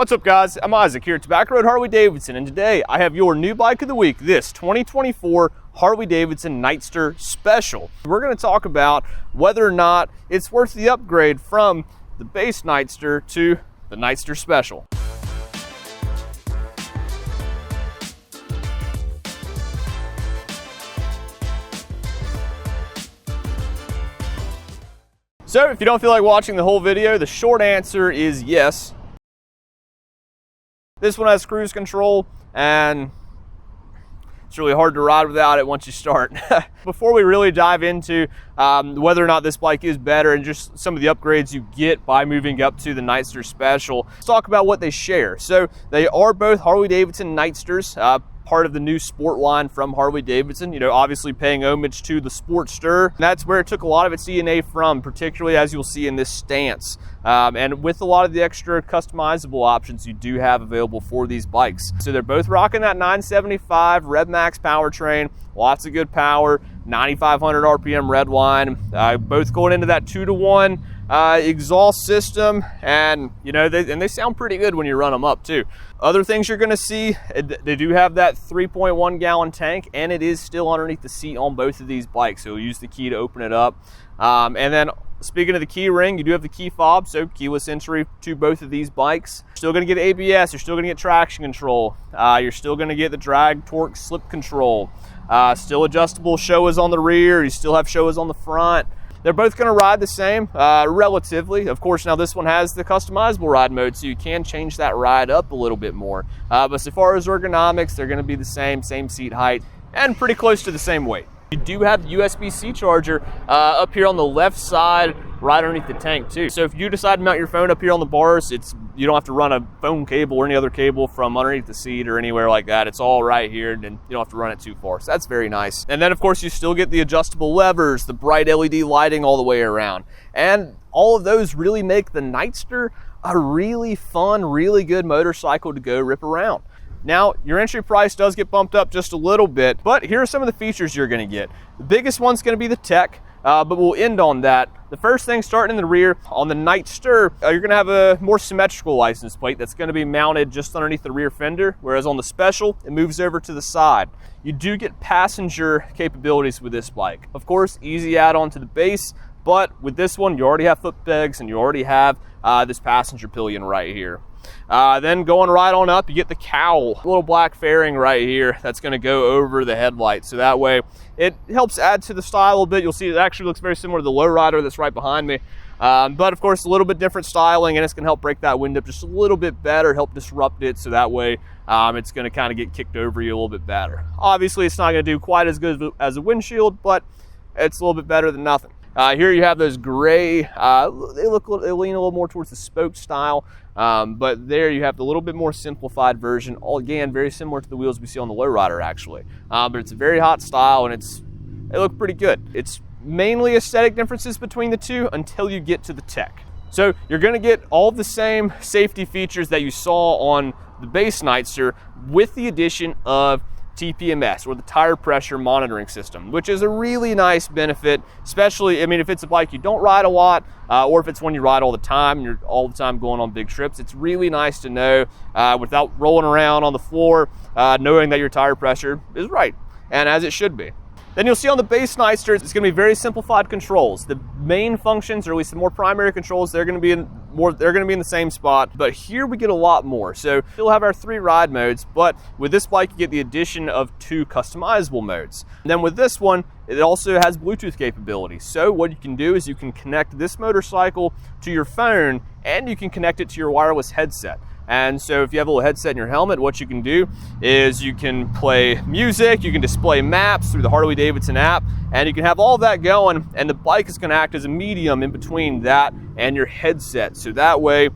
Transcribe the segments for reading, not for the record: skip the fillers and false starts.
What's up, guys? I'm Isaac here at Tobacco Road Harley-Davidson, and today I have your new bike of the week, this 2024 Harley-Davidson Nightster Special. We're going to talk about whether or not it's worth the upgrade from the base Nightster to the Nightster Special. So if you don't feel like watching the whole video, the short answer is yes. This one has cruise control, and it's really hard to ride without it once you start. Before we really dive into whether or not this bike is better and just some of the upgrades you get by moving up to the Nightster Special, let's talk about what they share. So they are both Harley-Davidson Nightsters, part of the new sport line from Harley-Davidson, obviously paying homage to the Sportster. And that's where it took a lot of its DNA from, particularly as you'll see in this stance. And with a lot of the extra customizable options you do have available for these bikes. So they're both rocking that 975 Rev Max powertrain, lots of good power, 9,500 RPM red line, both going into that 2-to-1 exhaust system, and they sound pretty good when you run them up too. Other things you're going to see, they do have that 3.1 gallon tank, and it is still underneath the seat on both of these bikes, so you'll use the key to open it up. And then speaking of the key ring, you do have the key fob, so keyless entry to both of these bikes. You're still going to get ABS, you're still going to get traction control, you're still going to get the drag, torque, slip control, still adjustable Showas on the rear, you still have Showas on the front. They're both going to ride the same, relatively. Of course, now this one has the customizable ride mode, so you can change that ride up a little bit more. But so far as ergonomics, they're going to be the same seat height, and pretty close to the same weight. You do have the USB-C charger up here on the left side, right underneath the tank too. So if you decide to mount your phone up here on the bars, you don't have to run a phone cable or any other cable from underneath the seat or anywhere like that. It's all right here, and you don't have to run it too far. So that's very nice. And then of course you still get the adjustable levers, the bright LED lighting all the way around. And all of those really make the Nightster a really fun, really good motorcycle to go rip around. Now, your entry price does get bumped up just a little bit, but here are some of the features you're going to get. The biggest one's going to be the tech, but we'll end on that. The first thing, starting in the rear, on the Nightster, you're going to have a more symmetrical license plate that's going to be mounted just underneath the rear fender, whereas on the Special, it moves over to the side. You do get passenger capabilities with this bike. Of course, easy add-on to the base, but with this one, you already have foot pegs and you already have this passenger pillion right here. Then going right on up, you get the cowl, a little black fairing right here that's going to go over the headlight, so that way it helps add to the style a little bit. You'll see it actually looks very similar to the lowrider that's right behind me, but of course a little bit different styling, and it's going to help break that wind up just a little bit better, help disrupt it, so that way it's going to kind of get kicked over you a little bit better. Obviously it's not going to do quite as good as a windshield, but it's a little bit better than nothing. Here you have those gray, they lean a little more towards the spoke style, but there you have the little bit more simplified version. All again, very similar to the wheels we see on the lowrider actually, but it's a very hot style, and they look pretty good. It's mainly aesthetic differences between the two until you get to the tech. So you're going to get all the same safety features that you saw on the base Nightster with the addition of TPMS, or the tire pressure monitoring system, which is a really nice benefit, especially, if it's a bike you don't ride a lot, or if it's one you ride all the time, and you're all the time going on big trips. It's really nice to know, without rolling around on the floor, knowing that your tire pressure is right, and as it should be. Then you'll see on the base Nightster, it's going to be very simplified controls. The main functions, or at least the more primary controls, they're going to be in the same spot. But here we get a lot more. So you'll have our 3 ride modes, but with this bike you get the addition of 2 customizable modes. And then with this one, it also has Bluetooth capability. So what you can do is you can connect this motorcycle to your phone, and you can connect it to your wireless headset. And so if you have a little headset in your helmet, what you can do is you can play music, you can display maps through the Harley-Davidson app, and you can have all that going, and the bike is going to act as a medium in between that and your headset. So that way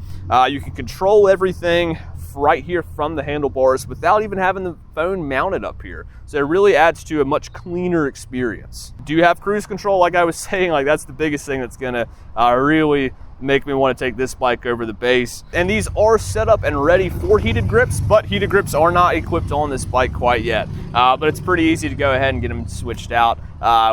you can control everything right here from the handlebars without even having the phone mounted up here. So it really adds to a much cleaner experience. Do you have cruise control? Like I was saying, that's the biggest thing that's going to really make me want to take this bike over the base. And these are set up and ready for heated grips, but heated grips are not equipped on this bike quite yet. But it's pretty easy to go ahead and get them switched out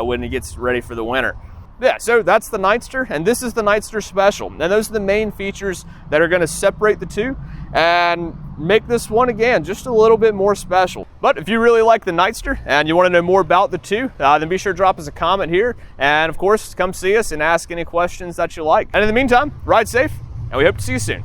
when it gets ready for the winter. Yeah, so that's the Nightster, and this is the Nightster Special. And those are the main features that are gonna separate the two and make this one, again, just a little bit more special. But if you really like the Nightster and you wanna know more about the two, then be sure to drop us a comment here. And of course, come see us and ask any questions that you like. And in the meantime, ride safe, and we hope to see you soon.